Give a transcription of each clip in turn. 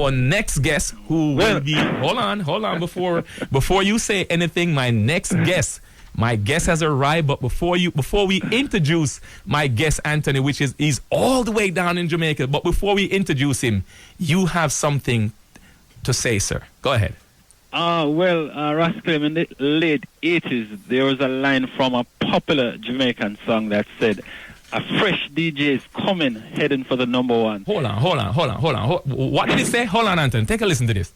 our next guest, who will be... Hold on. Before you say anything, my guest has arrived. But before we introduce my guest, Anthony, which is he's all the way down in Jamaica. But before we introduce him, you have something to say, sir. Go ahead. Rascal, in the late 80s, there was a line from a popular Jamaican song that said, "A fresh DJ is coming, heading for the number one." Hold on. What did he say? Hold on, Anthony. Take a listen to this.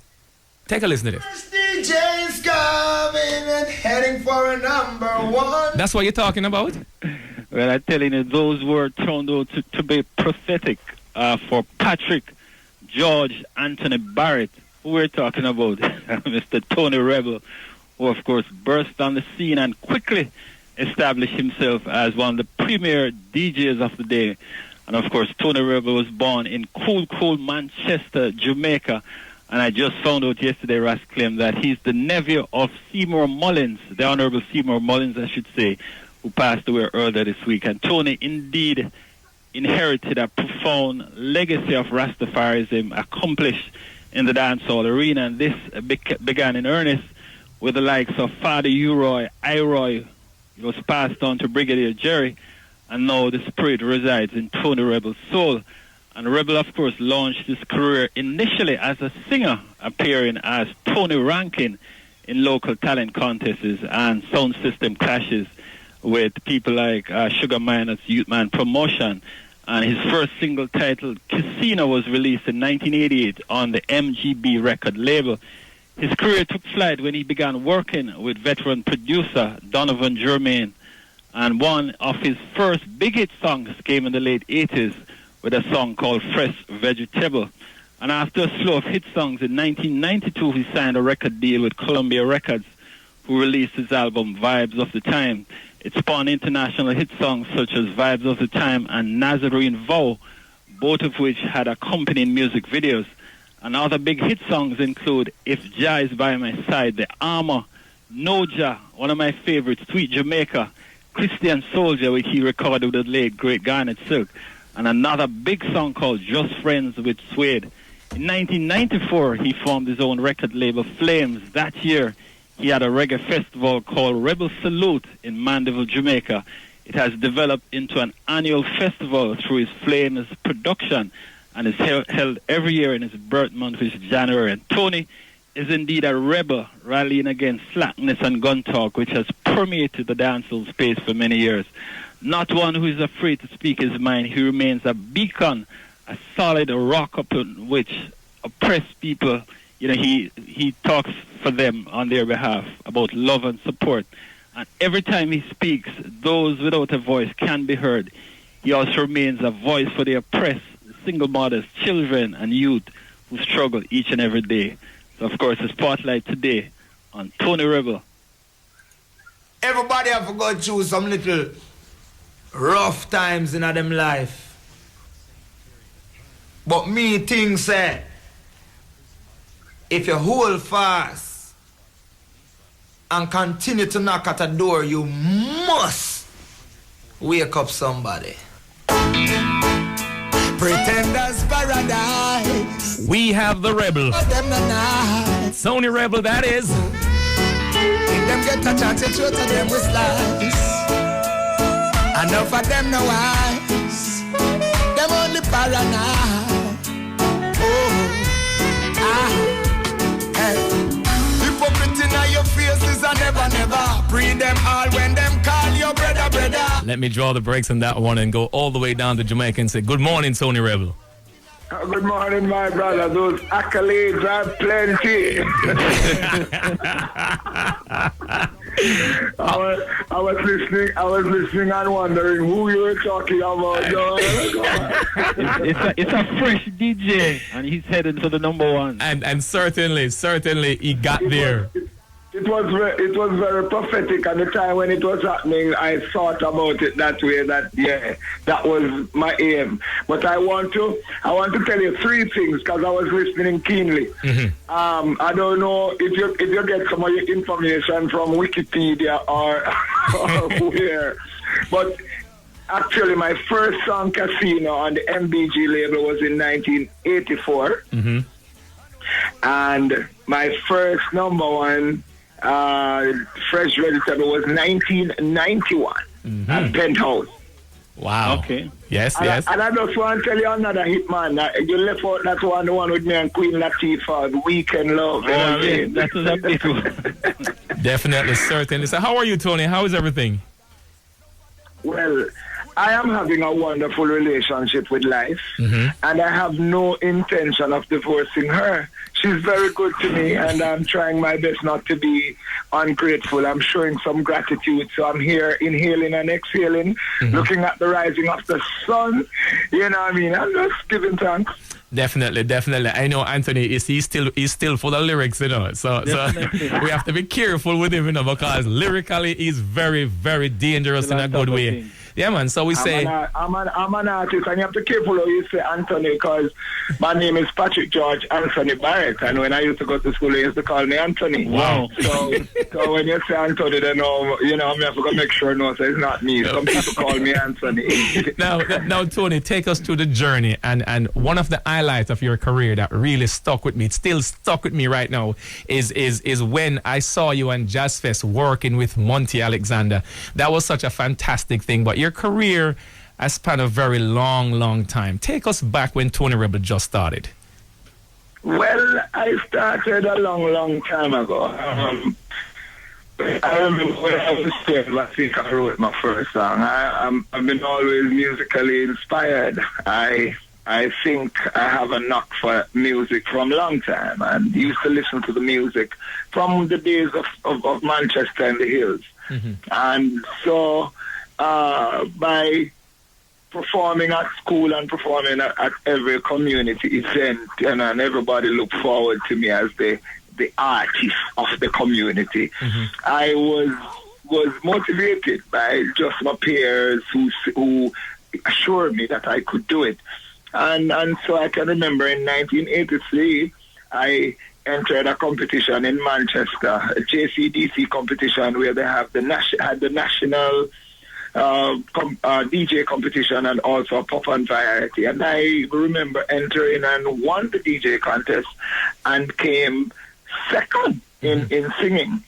Fresh DJ is coming and heading for a number one. That's what you're talking about? Well, I'm telling you, those words turned out to be prophetic for Patrick George Anthony Barrett, who we're talking about, Mr. Tony Rebel, who, of course, burst on the scene and quickly established himself as one of the premier DJs of the day. And, of course, Tony Rebel was born in cool Manchester, Jamaica. And I just found out yesterday, Ras claimed that he's the nephew of Seymour Mullins, the Honorable Seymour Mullins, I should say, who passed away earlier this week. And Tony indeed inherited a profound legacy of Rastafarism accomplished in the dancehall arena. And this began in earnest with the likes of Father Uroy, Iroy. It was passed on to Brigadier Jerry. And now the spirit resides in Tony Rebel's soul. And Rebel, of course, launched his career initially as a singer, appearing as Tony Rankin in local talent contests and sound system clashes with people like Sugar Miners Youth Man Promotion. And his first single titled Casino was released in 1988 on the MGB record label. His career took flight when he began working with veteran producer Donovan Germain. And one of his first big hit songs came in the late 80s with a song called Fresh Vegetable. And after a slew of hit songs in 1992, he signed a record deal with Columbia Records, who released his album Vibes of the Time. It spawned international hit songs such as Vibes of the Time and Nazarene Vow, both of which had accompanying music videos. And other big hit songs include If Jah Is By My Side, The Armor, No Jah, one of my favorites, Sweet Jamaica, Christian Soldier, which he recorded with the late great Garnet Silk, and another big song called Just Friends with Suede. In 1994, he formed his own record label, Flames. That year, he had a reggae festival called Rebel Salute in Mandeville, Jamaica. It has developed into an annual festival through his Flames production and is held every year in his birth month, which is January. And Tony is indeed a rebel, rallying against slackness and gun talk, which has permeated the dancehall space for many years. Not one who is afraid to speak his mind. He remains a beacon, a solid rock upon which oppressed people, he talks for them on their behalf about love and support. And every time he speaks, those without a voice can be heard. He also remains a voice for the oppressed, single mothers, children, and youth who struggle each and every day. So, of course, the spotlight today on Tony Rebel. Everybody have to go through some little rough times in them life. But me think say, if you hold fast and continue to knock at a door, you must wake up somebody. Pretenders paradise. We have the Rebel. Tony Rebel, that is. If them get a chance, you to them with slice. Enough of them no wise. Them only paranoid. Hypocrite in your faces and never. Breed them all when them call you brother. Let me draw the brakes on that one and go all the way down to Jamaica and say, good morning, Tony Rebel. Good morning, my brother. Those accolades are plenty. I was listening and wondering who you were talking about. It's a fresh DJ, and he's heading to the number one. And certainly he got there. It was very prophetic at the time when it was happening. I thought about it that way. That was my aim. But I want to tell you three things because I was listening keenly. Mm-hmm. I don't know if you get some of your information from Wikipedia or where, but actually my first song, Casino, on the MBG label was in 1984. Mm-hmm. And my first number one fresh registered was 1991 at Penthouse. Wow. Okay. Yes, And yes. I just want to tell you another hit, man. You left out that one, the one with me and Queen Latifah, The Weekend Love. Yeah, that was a big one. Definitely, certainly. So how are you, Tony? How is everything? Well, I am having a wonderful relationship with life, and I have no intention of divorcing her. She's very good to me, and I'm trying my best not to be ungrateful. I'm showing some gratitude, so I'm here inhaling and exhaling, looking at the rising of the sun. You know what I mean? I'm just giving thanks. Definitely, definitely. I know Anthony he's still full of lyrics, you know. So we have to be careful with him, you know, because lyrically he's very, very dangerous in a good way. Yeah, man. So we say I'm an artist, and you have to be careful how you say Anthony, because my name is Patrick George Anthony Barrett, and when I used to go to school, they used to call me Anthony. Wow. So when you say Anthony, they know, you know, I have to go make sure no, so it's not me. Some people call me Anthony. now, Tony, take us through the journey, and one of the highlights of your career that really stuck with me, it's still stuck with me right now, is when I saw you on Jazz Fest working with Monty Alexander. That was such a fantastic thing. But your career has spanned a very long time. Take us back when Tony Rebel just started. Well, I started a long time ago. I remember when I was 12, I think I wrote my first song. I've been always musically inspired. I think I have a knock for music from a long time, and used to listen to the music from the days of Manchester and the Hills. And so by performing at school and performing at every community event, and everybody looked forward to me as the artist of the community. I was motivated by just my peers who assured me that I could do it. And so I can remember in 1983, I entered a competition in Manchester, a JCDC competition where they have the national DJ competition and also a pop and variety. And I remember entering and won the DJ contest and came second in singing.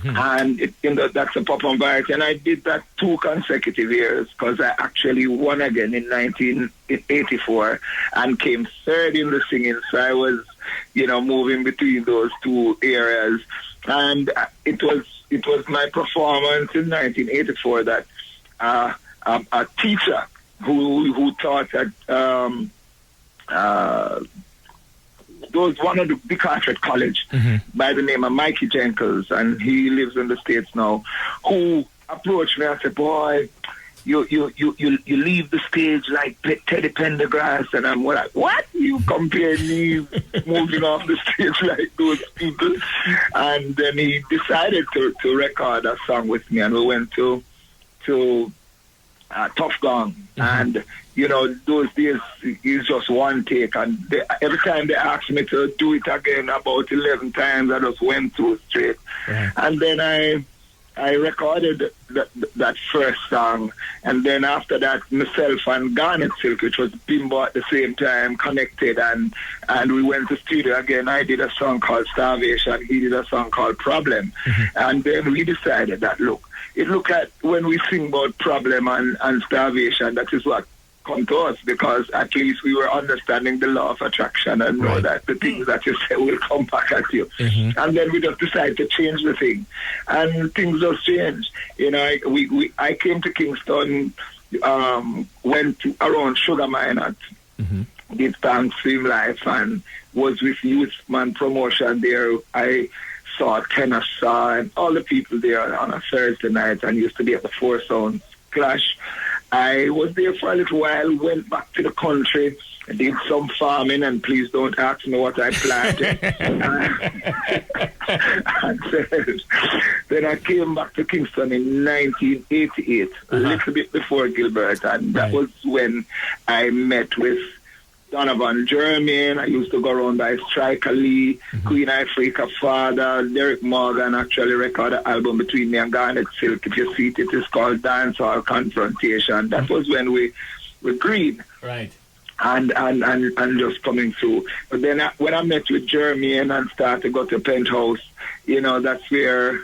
And that's a pop and variety. And I did that 2 consecutive years, because I actually won again in 1984 and came third in the singing. So I was, moving between those 2 areas. And it was my performance in 1984 that a teacher who taught at was one of the big Carteret College by the name of Mikey Jenkins, and he lives in the States now, who approached me and said, "Boy, you leave the stage like Teddy Pendergrass." And I'm like, "What? You compare me moving off the stage like those people?" And then he decided to record a song with me, and we went to Tough Gong. And those days is just one take, and every time they asked me to do it again about 11 times, I just went through straight. And then I recorded that first song, and then after that, myself and Garnet Silk, which was Bimbo at the same time, connected, and we went to studio again. I did a song called Starvation, he did a song called Problem. And then we decided that, look at when we sing about problem and starvation, that is what come to us, because at least we were understanding the law of attraction and know that the things that you say will come back at you. And then we just decided to change the thing, and things just changed. I came to Kingston, went to around Sugar Mine did Thanksgiving Life, and was with Youthman Promotion there. I saw Tenor Saw and all the people there on a Thursday night, and used to be at the Four Sounds Clash. I was there for a little while, went back to the country, did some farming, and please don't ask me what I planted. And then I came back to Kingston in 1988, a little bit before Gilbert, and that was when I met with Donovan Jermaine. I used to go around by Striker Lee, Queen Ifrica father, Derek Morgan actually recorded an album between me and Garnet Silk. If you see it, it is called Dancehall Confrontation. That was when we were green. Right. and just coming through. But then when I met with Jeremy and started to go to Penthouse, you know, that's where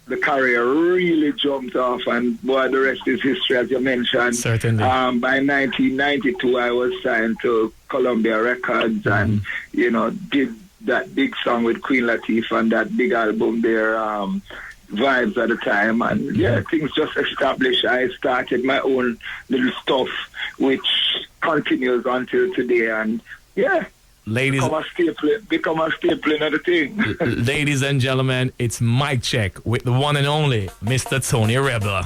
the career really jumped off, and boy, the rest is history, as you mentioned. Certainly. By 1992, I was signed to Columbia Records, and you know, did that big song with Queen Latifah and that big album there, Vibes at the time, and yeah, things just established. I started my own little stuff, which continues until today, and yeah. Ladies, become a staple in the thing. ladies and gentlemen, it's Mic Check with the one and only Mr. Tony Rebel.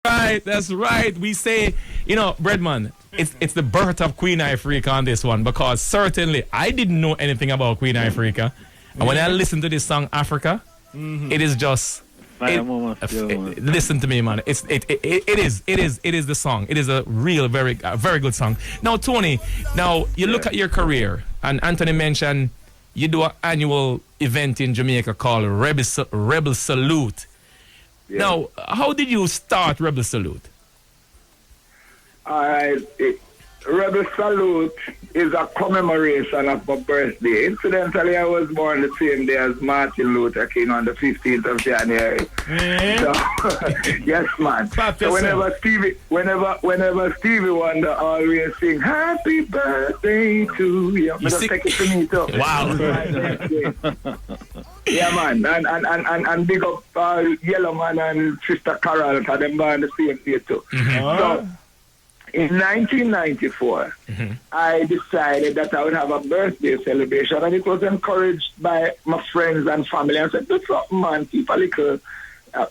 Right, that's right. We say, you know, Breadman, it's the birth of Queen Ifrica on this one, because certainly I didn't know anything about Queen Ifrica. And when I listen to this song Africa, it is just listen to me, man. It is the song. It is a real very good song. Now, Tony, you look at your career, and Anthony mentioned you do an annual event in Jamaica called Rebel Salute. Yeah. Now, how did you start Rebel Salute? Rebel Salute is a commemoration of my birthday. Incidentally, I was born the same day as Martin Luther King on the 15th of January. So, yes, man. So whenever Stevie Wonder always sing "Happy Birthday to you," just take it to me too. Wow. Yeah, man, and big up Yellow Man and Sister Carol, because them born the same day too. So, in 1994, I decided that I would have a birthday celebration, and it was encouraged by my friends and family. I said, do something, man, keep a little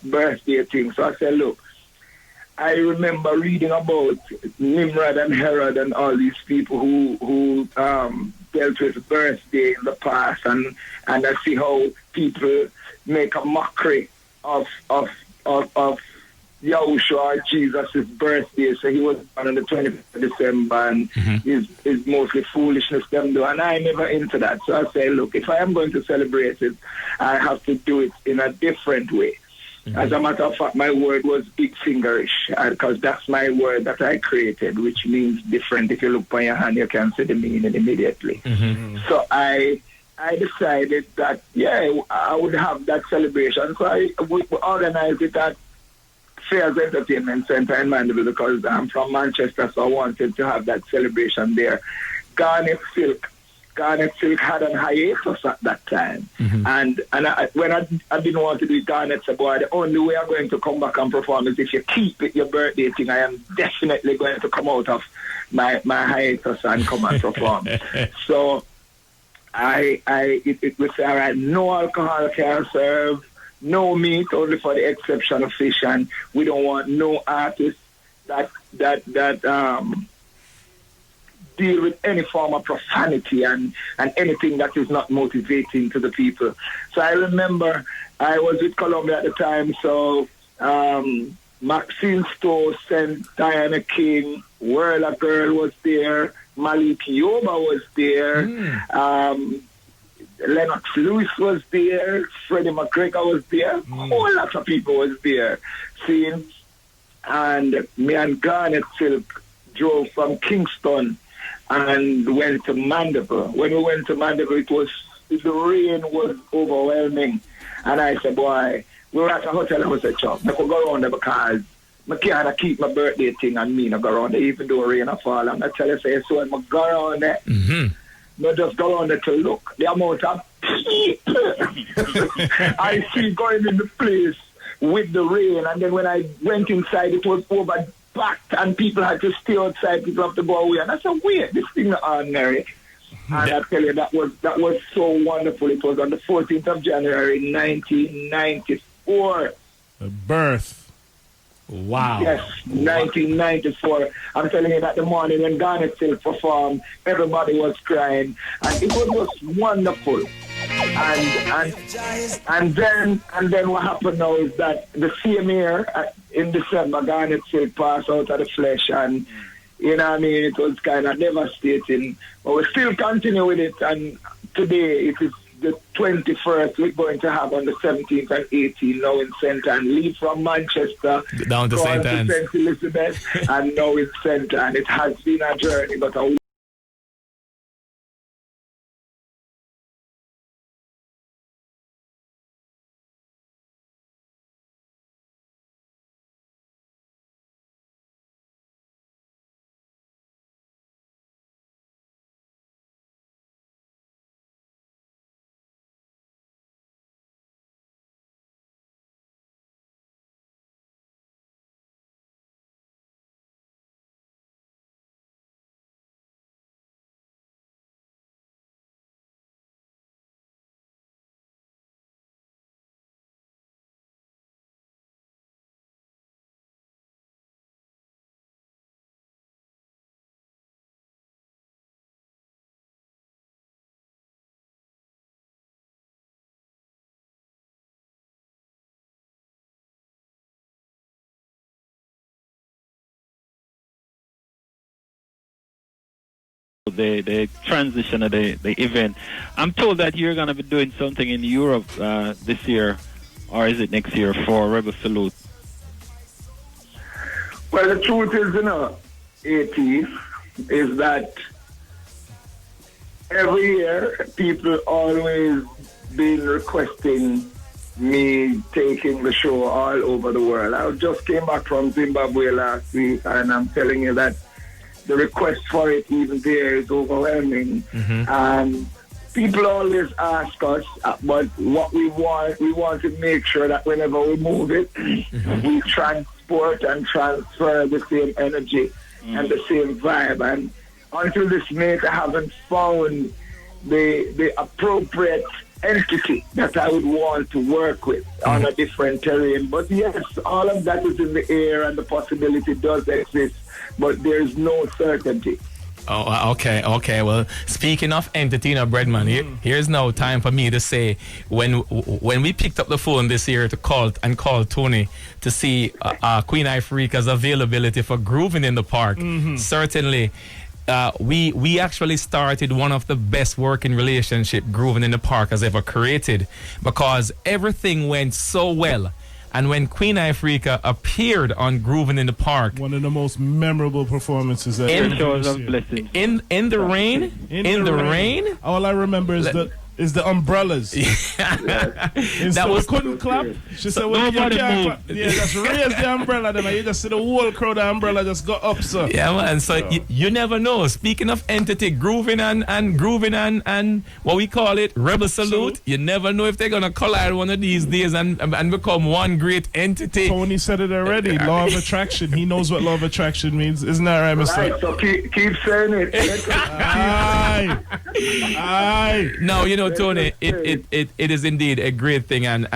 birthday thing. So I said, look, I remember reading about Nimrod and Herod and all these people who dealt with birthday in the past, and I see how people make a mockery of Yahushua or Jesus' birthday. So he was born on the 25th of December, and it's mostly foolishness them do, and I never into that. So I say, look, if I am going to celebrate it, I have to do it in a different way. As a matter of fact, my word was big fingerish because that's my word that I created, which means different. If you look on your hand, you can see the meaning immediately. So I decided that, I would have that celebration. So we organized it at Fairs Entertainment Center in Mandeville because I'm from Manchester, so I wanted to have that celebration there. Garnet Silk had an hiatus at that time. And when I didn't want to do Garnet, I said, boy, the only way I'm going to come back and perform is if you keep it your birthday thing. I am definitely going to come out of my hiatus and come and perform. So it was all right, no alcohol can serve, no meat, only for the exception of fish, and we don't want no artists that deal with any form of profanity and anything that is not motivating to the people. So I remember I was with Columbia at the time, so Maxine Stowe sent Diana King, Whirla Girl was there, Malik Yoba was there, Lennox Lewis was there, Freddie McGregor was there, a whole lot of people was there. And me and Garnet Silk drove from Kingston and went to Mandeville. When we went to Mandeville, the rain was overwhelming. And I said, boy, we were at a hotel and we said, Chuck, I could go around there because I can't keep my birthday thing and me not go around there, even though rain fall. And I tell you, so when I go around there, not just go around there to look. The amount of people I see going in the place with the rain. And then when I went inside, it was overpacked and people had to stay outside. People have to go away. And I said, wait, this thing is ordinary. And I tell you, that was so wonderful. It was on the 14th of January, 1994. The birth. Wow. Yes, 1994. I'm telling you that the morning when Garnet Silk performed, everybody was crying. And it was just wonderful. And then what happened now is that the same year, in December, Garnet Silk passed out of the flesh. And, you know what I mean, it was kind of devastating. But we still continue with it. And today, it is the 21st, we're going to have on the 17th and 18th now in St. Anne. Leave from Manchester down to St. Anne's, St. Elizabeth, and now in St. Anne. It has been a journey, but a the transition of the event. I'm told that you're going to be doing something in Europe this year, or is it next year, for Rebel Salute? Well, the truth is, AT, is that every year people always been requesting me taking the show all over the world. I just came back from Zimbabwe last week, and I'm telling you that the request for it even there is overwhelming. People always ask us, but what we want to make sure that whenever we move it, we transport and transfer the same energy and the same vibe. And until this minute, I haven't found the appropriate entity that I would want to work with on a different terrain. But yes, all of that is in the air, and the possibility does exist, but there's no certainty. Oh, okay. Well, speaking of entity, BREADMAN, here's now time for me to say, when we picked up the phone this year to call Tony to see Queen Ifrica's availability for grooving in the park, certainly we actually started one of the best working relationship Groovin in the Park has ever created, because everything went so well. And when Queen Ifrica appeared on Groovin in the Park, one of the most memorable performances ever. In the rain? In the rain? All I remember is the umbrellas. That was couldn't clap. She said, "Well, you can't clap. Yeah, just raise the umbrella, then you just see the whole crowd. The umbrella just go up, so." Yeah, man. So you never know. Speaking of entity, Groovin and what we call it, Rebel Salute. You never know if they're gonna collide one of these days and become one great entity. Tony said it already. Law of attraction. He knows what law of attraction means, isn't that right, Mister? Right, so keep saying it. Aye. No, you know, Tony, it is indeed a great thing, and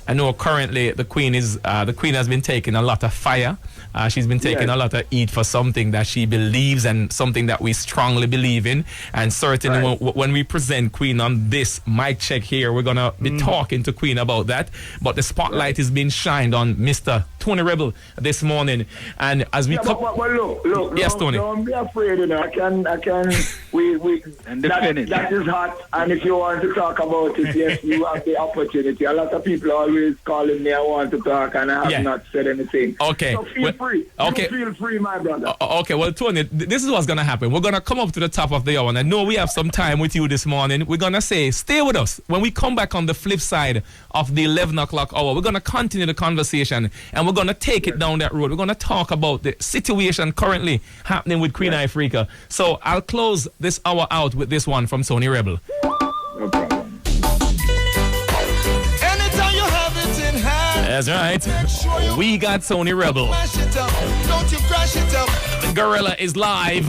I know currently the Queen has been taking a lot of fire. She's been taking a lot of heat for something that she believes and something that we strongly believe in. And certainly when we present Queen on this mic check here, we're going to be talking to Queen about that. But the spotlight is being shined on Mr. Tony Rebel this morning. And as we look, yes, Tony. Don't be afraid, you know. I can, that is hot. And if you want to talk about it, yes, you have the opportunity. A lot of people are always calling me, I want to talk, and I have not said anything. Okay. So feel free. Okay. You feel free, my brother. Okay, well, Tony, this is what's going to happen. We're going to come up to the top of the hour, and I know we have some time with you this morning. We're going to say, stay with us. When we come back on the flip side of the 11 o'clock hour, we're going to continue the conversation, and we're going to take it down that road. We're going to talk about the situation currently happening with Queen Ifrica. So I'll close this hour out with this one from Tony Rebel. No problem. That's right. We got Tony Rebel. Don't you crash it up. The gorilla is live.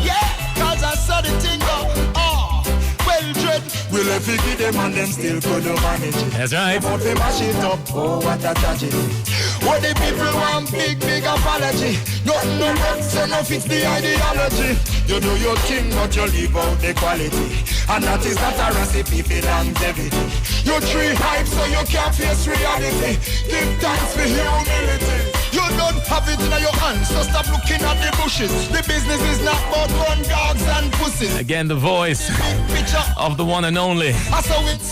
Yeah, cause I saw the thing go. Well, dread. We'll have to give them and them still couldn't manage it. That's right. But they mash it up. Oh, what a tragedy. What the people want, big apology. Nothing no work, so no fix the ideology. You do your thing, but you leave out the quality. And that is not a recipe for longevity. You tree hype, so you can't face reality. Give thanks for humility. You don't have it in your hands, so stop looking at the bushes. The business is not about gun dogs and pussies. Again, the voice of the one and only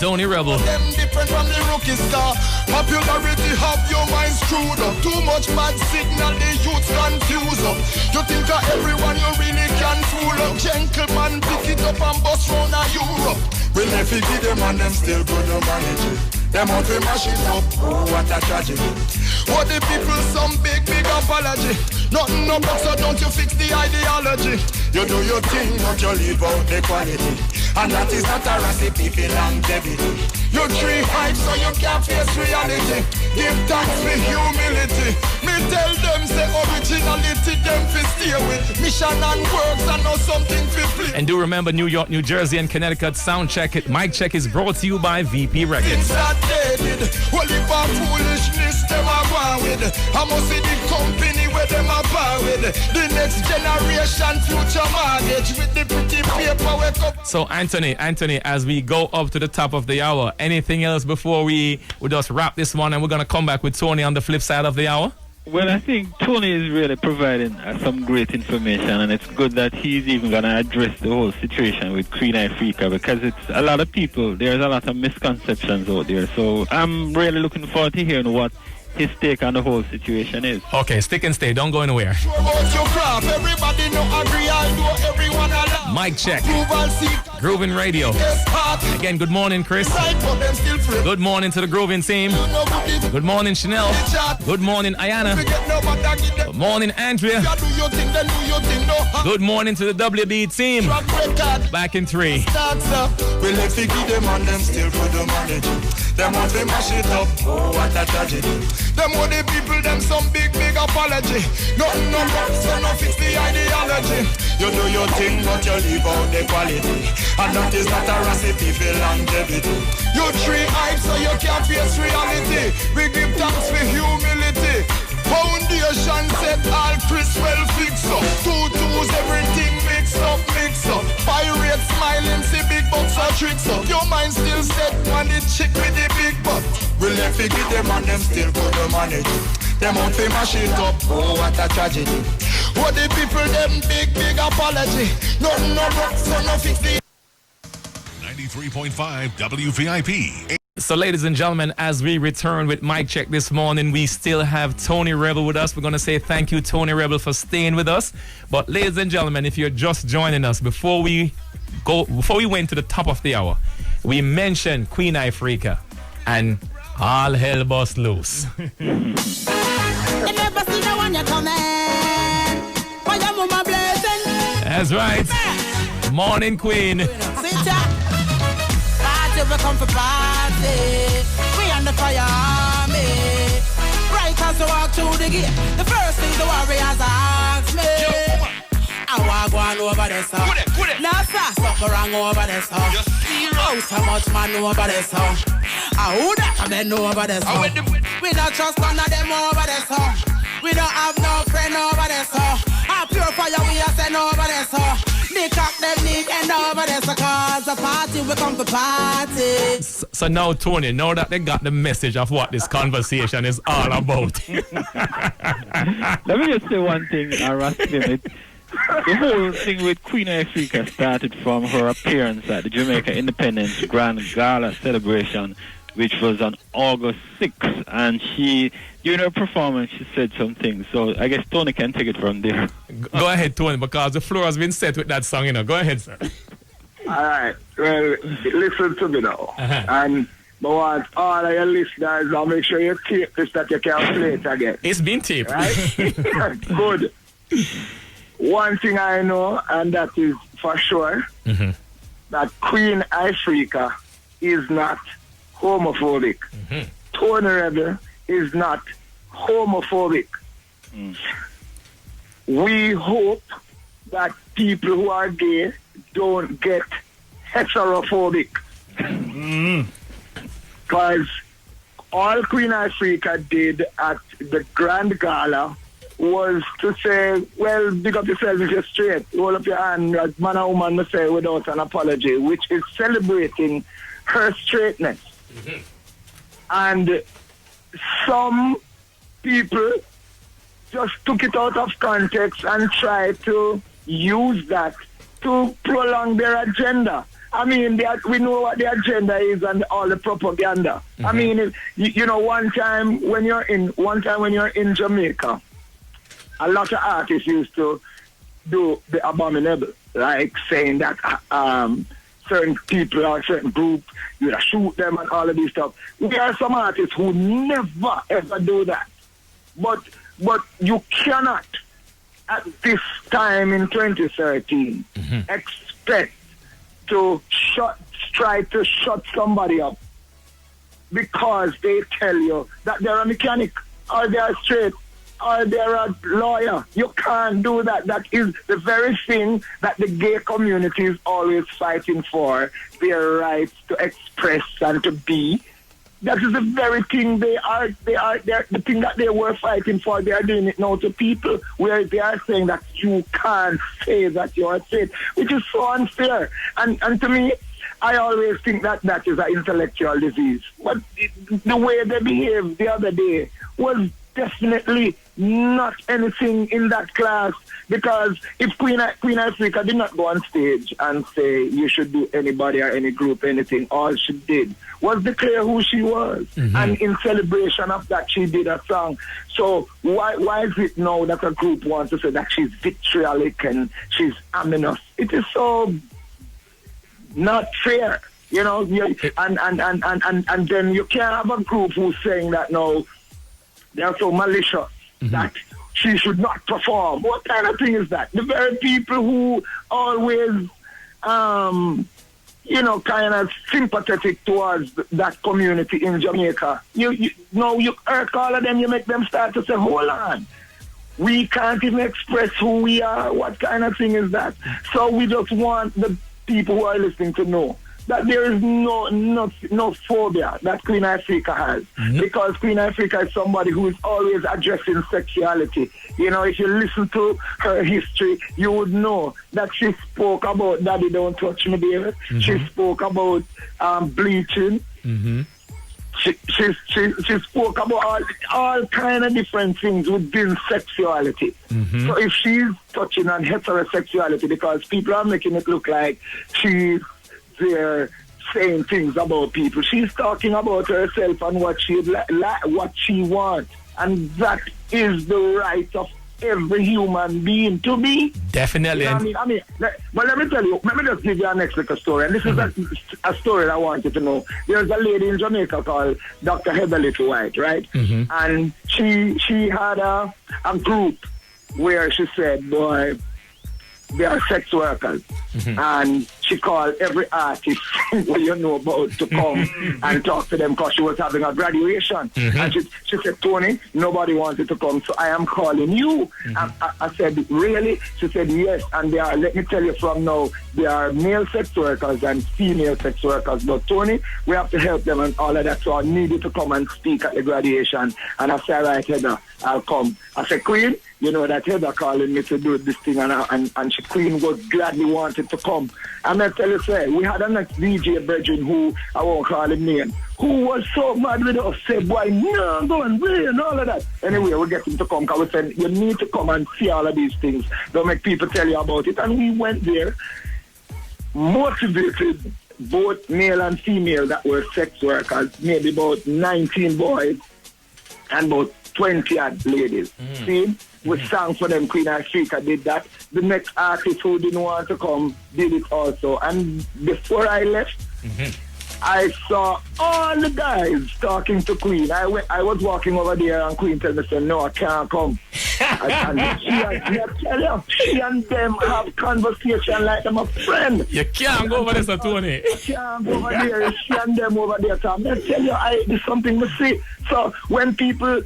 Tony Rebel. Them different from the rookie star. Popularity have your mind screwed up. Too much bad signal, the youth confused up. You think of everyone you really can fool up. Gentleman, pick it up and bust round a Europe. We'll never give them and them still gonna manage it. Them out we mash it up. Oh, what a tragedy. What the people, some big apology. Nothing no but so don't you fix the ideology. You do your thing, but you leave out the quality. And that is not a recipe for longevity. You tree hype so you can't face reality. Give thanks for humility. Me tell them say originality them fi stay with. Mission and works and know something fi play. And do remember New York, New Jersey and Connecticut sound check it. Mic check is brought to you by VP Records. David, only for foolishness them are gone with. I must see the company where them are bar with. The next generation future mortgage with the pretty paper wake up. So Anthony, as we go up to the top of the hour, anything else before we just wrap this one and we're going to come back with Tony on the flip side of the hour? Well, I think Tony is really providing some great information, and it's good that he's even going to address the whole situation with Queen Ifrica, because it's a lot of people, there's a lot of misconceptions out there. So I'm really looking forward to hearing what his take on the whole situation is. Okay, stick and stay. Don't go anywhere. Mic check. Groovin Radio. Again, good morning, Chris. Good morning to the Groovin team. Good morning, Chanel. Good morning, Ayana. Good morning, Andrea. Good morning to the WB team. Back in 3. Them want to mash it up. Oh, what a tragedy. Them want the people, them some big apology. Nothing no wrong, so no fix the ideology. You do your thing, but you leave out the quality. And that is not a recipe for longevity. You tree hype, so you can't face reality. We give thanks for humility. Foundation set, all Chris well fix up. 2-2s, everything mix up. Pirate smiling, see big bucks or tricks up. Your mind still set on the chick with the big butt. We'll never give them and them still couldn't manage it. Them out to mash it up, oh what a tragedy. What the people, them big apology. Nothing no rock, so no fix the 93.5 WVIP. So, ladies and gentlemen, as we return with Mic Check this morning, we still have Tony Rebel with us. We're going to say thank you, Tony Rebel, for staying with us. But, ladies and gentlemen, if you're just joining us, before we went to the top of the hour, we mentioned Queen Ifrica and all hell bust loose. That's right. Morning, Queen. We come for party. We on the fire army. Right as we walk through the gate, the first thing the warriors ask me, I want to go on over there, sir. Now, sir, something wrong over there, sir. Oh, so much man over there, sir. Who that can bend over there, sir? We don't trust none of them over there, sir. We don't have no friend over there, sir. Our pure fire we are sent over there, sir. They cock them need end over there, so cause the party, we come for party. So now, Tony, now that they got the message of what this conversation is all about. Let me just say one thing, Raskin. The whole thing with Queen Ifrica started from her appearance at the Jamaica Independence Grand Gala celebration, which was on August 6th, and during her performance, she said some things. So I guess Tony can take it from there. Go ahead, Tony, because the floor has been set with that song, you know. Go ahead, sir. All right. Well, listen to me now. And I want all of your listeners, I'll make sure you tape this that you can play it again. It's been taped. Right? Good. One thing I know, and that is for sure, that Queen Ifrica is not homophobic. Tony Rebel is not homophobic. We hope that people who are gay don't get heterophobic. Because all Queen Ifrica did at the Grand Gala was to say, well, big up yourself if you're straight. Hold up your hand, as man or woman must say without an apology, which is celebrating her straightness. And some people just took it out of context and tried to use that to prolong their agenda. I mean, we know what the agenda is and all the propaganda. I mean, one time when you're in Jamaica, a lot of artists used to do the abominable, like saying that certain people or certain group, you would shoot them and all of this stuff. There are some artists who never ever do that. But you cannot, at this time in 2013, expect to try to shut somebody up because they tell you that they're a mechanic or they're straight or they're a lawyer. You can't do that. That is the very thing that the gay community is always fighting for, their rights to express and to be. That is the very thing they're the thing that they were fighting for. They are doing it now to people, where they are saying that you can't say that you are straight, which is so unfair. And to me, I always think that is an intellectual disease. But the way they behaved the other day was definitely not anything in that class, because if Queen Ifrica did not go on stage and say you should do anybody or any group anything, all she did was declare who she was, and in celebration of that she did a song. So why is it now that a group wants to say that she's vitriolic and she's ominous? It is so not fair, you know. And then you can't have a group who's saying that no, they are so malicious that she should not perform. What kind of thing is that? The very people who always, kind of sympathetic towards that community in Jamaica, you irk all of them, you make them start to say, hold on, we can't even express who we are. What kind of thing is that? So we just want the people who are listening to know that there is no phobia that Queen Ifrica has. Because Queen Ifrica is somebody who is always addressing sexuality. You know, if you listen to her history, you would know that she spoke about Daddy Don't Touch Me, David. She spoke about bleaching. She spoke about all kind of different things within sexuality. So if she's touching on heterosexuality, because people are making it look like she's there saying things about people. She's talking about herself and what she what she wants, and that is the right of every human being to be. Definitely. You know I mean, but let me tell you, let me just give you a next little story. And this is a story that I want you to know. There's a lady in Jamaica called Dr. Heather Littlewhite, right? And she had a group where she said, boy, they are sex workers. And she called every artist who you know about to come and talk to them because she was having a graduation. And she said, Tony, nobody wanted to come, so I am calling you. And I said, really? She said, yes. And they are, let me tell you from now, they are male sex workers and female sex workers. But Tony, we have to help them and all of that. So I need you to come and speak at the graduation. And I said, right, Heather, I'll come. I said, Queen, you know that Heather calling me to do this thing, and she Queen was gladly wanted to come. And I tell you, say, we had a next DJ brethren who, I won't call him name, who was so mad with us, said, boy, no, go and play and all of that. Anyway, we get him to come, because we said, you need to come and see all of these things. Don't make people tell you about it. And we went there, motivated, both male and female that were sex workers, maybe about 19 boys and about 20 odd ladies. See? We sang for them. Queen Ifrica did that. The next artist who didn't want to come did it also. And before I left, I saw all the guys talking to Queen. I was walking over there and Queen told me, no, I can't come. And she and them have conversation like them a friend. You can't go over there, Sir Tony. You can't go over there. She and them over there. So I'm going to tell you, there's something to see. So when people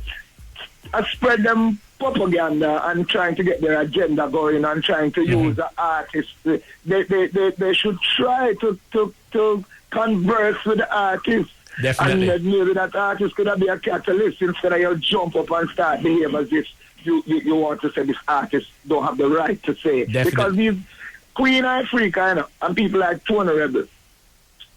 spread them propaganda and trying to get their agenda going and trying to use the artists, they should try to converse with the artists. Definitely. And maybe that artist could be a catalyst instead of you jump up and start behave as if you want to say this artist don't have the right to say. Definitely. Because these Queen Ifrica, you know, and people like Tony Rebel,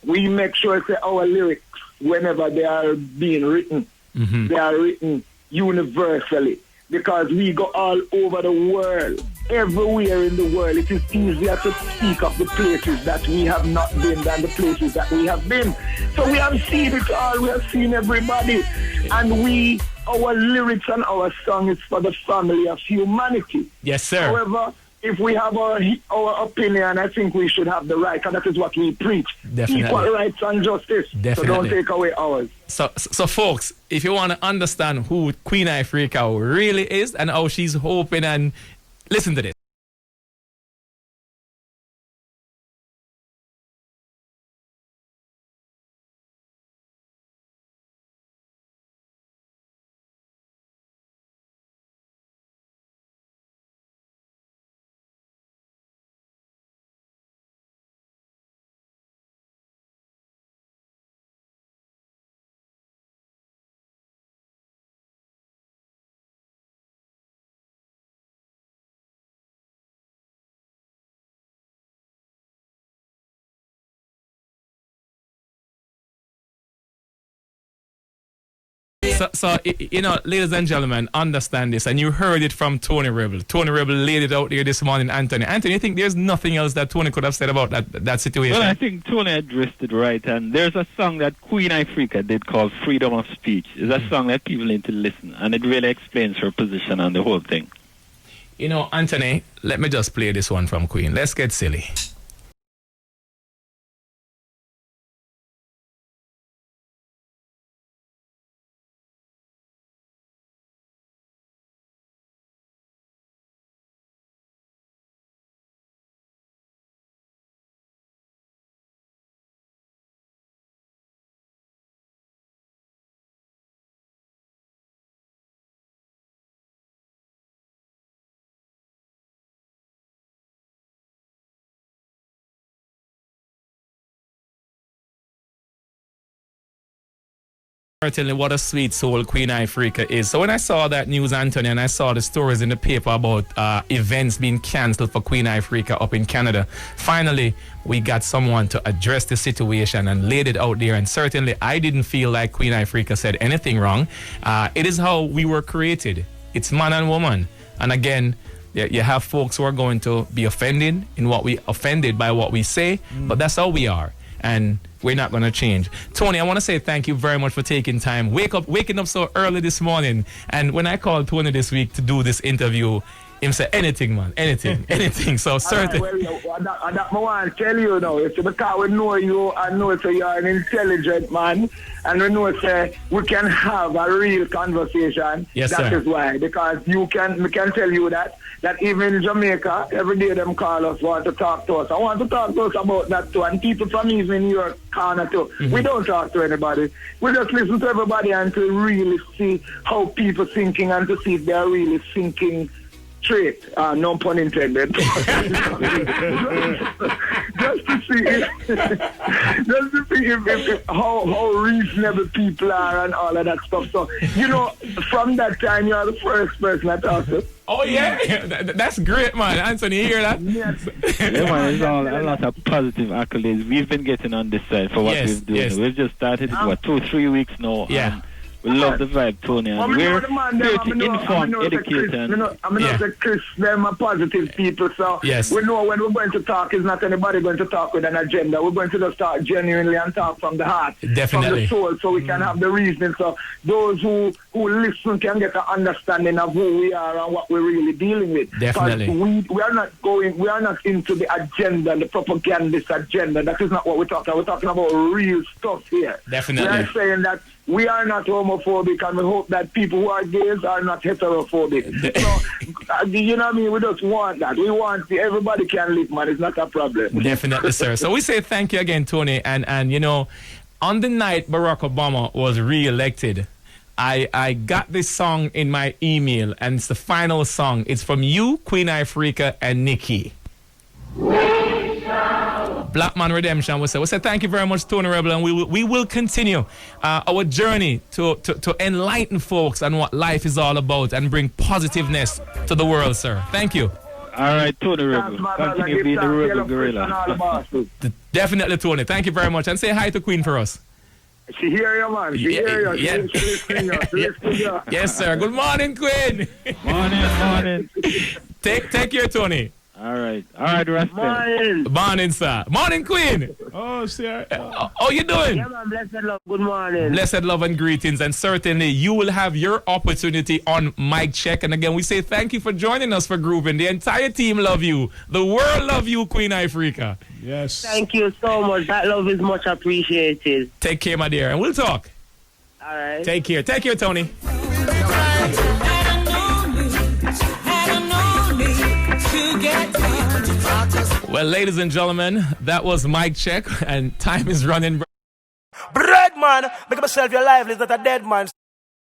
we make sure say our lyrics, whenever they are being written, they are written universally. Because we go all over the world, everywhere in the world. It is easier to speak of the places that we have not been than the places that we have been. So we have seen it all, we have seen everybody. And our lyrics and our song is for the family of humanity. Yes, sir. However, if we have our opinion, I think we should have the right, and that is what we preach. Definitely. Equal rights and justice. Definitely. So don't take away ours. So folks, if you want to understand who Queen Ifrica really is and how she's hoping, and listen to this. So, you know, ladies and gentlemen, understand this, and you heard it from Tony Rebel. Tony Rebel laid it out there this morning, Anthony. Anthony, you think there's nothing else that Tony could have said about that situation? Well, I think Tony addressed it right, and there's a song that Queen Ifrica did called Freedom of Speech. It's a song that people need to listen, and it really explains her position on the whole thing. You know, Anthony, let me just play this one from Queen. Let's get silly. Certainly, what a sweet soul Queen Ifrica is. So when I saw that news, Anthony, and I saw the stories in the paper about events being cancelled for Queen Ifrica up in Canada, finally we got someone to address the situation and laid it out there. And certainly I didn't feel like Queen Ifrica said anything wrong. It is how we were created. It's man and woman. And again, you have folks who are going to be offended by what we say, but that's how we are. and we're not going to change. Tony, I want to say thank you very much for taking time. Waking up so early this morning. And when I called Tony this week to do this interview, him say anything, man, anything. So certainly. Well, that I want to tell you now. It's because we know you and know so you're an intelligent man, and we know say we can have a real conversation. Yes, that sir. is why, because we can tell you that even in Jamaica, every day them call us, want to talk to us. I want to talk to us about that too, and people from even New York corner too. Mm-hmm. We don't talk to anybody. We just listen to everybody and to really see how people thinking and to see if they're really thinking straight, no pun intended. just to see if how reasonable people are and all of that stuff. So, from that time, you're the first person I talk to. Oh, yeah. That's great, man. Anthony, you hear that? Yes. Yeah, man, it's all a lot of positive accolades we've been getting on this side for what we've done. Yes. We've just started, 2-3 weeks now. Yeah. We love the vibe, Tony, and we're here to inform, educate, and... I know that Chris, them are positive people, so we know when we're going to talk, it's not anybody going to talk with an agenda. We're going to just talk genuinely and talk from the heart, definitely, from the soul, so we can have the reasoning, so those who listen can get an understanding of who we are and what we're really dealing with. Definitely. We are not into the agenda, the propagandist agenda. That is not what we're talking about. We're talking about real stuff here. Definitely. We are saying that we are not homophobic, and we hope that people who are gays are not heterophobic. So, you know what I mean? We just want that. We want everybody can live, man. It's not a problem. Definitely, sir. So we say thank you again, Tony. And on the night Barack Obama was re-elected, I got this song in my email, and it's the final song. It's from you, Queen Ifrica, and Nikki. Black Man Redemption. We say thank you very much, Tony Rebel, and we will continue our journey to enlighten folks on what life is all about and bring positiveness to the world, sir. Thank you. All right, Tony Rebel. Continue being the Rebel Gorilla. Definitely, Tony. Thank you very much, and say hi to Queen for us. She hear you, man. She hear you. Yes, sir. Good morning, Queen. Morning. Take care, Tony. All right, Rustin. Morning, sir. Morning, Queen. Oh, sir. How you doing? Yeah, man. Blessed love. Good morning. Blessed love and greetings, and certainly you will have your opportunity on Mic Check. And again, we say thank you for joining us for Groovin. The entire team love you. The world love you, Queen Ifrica. Yes. Thank you so much. That love is much appreciated. Take care, my dear, and we'll talk. All right. Take care, Tony. Well, ladies and gentlemen, that was Mic Check, and time is running. BREADMAN, make myself your lively, is not a dead man.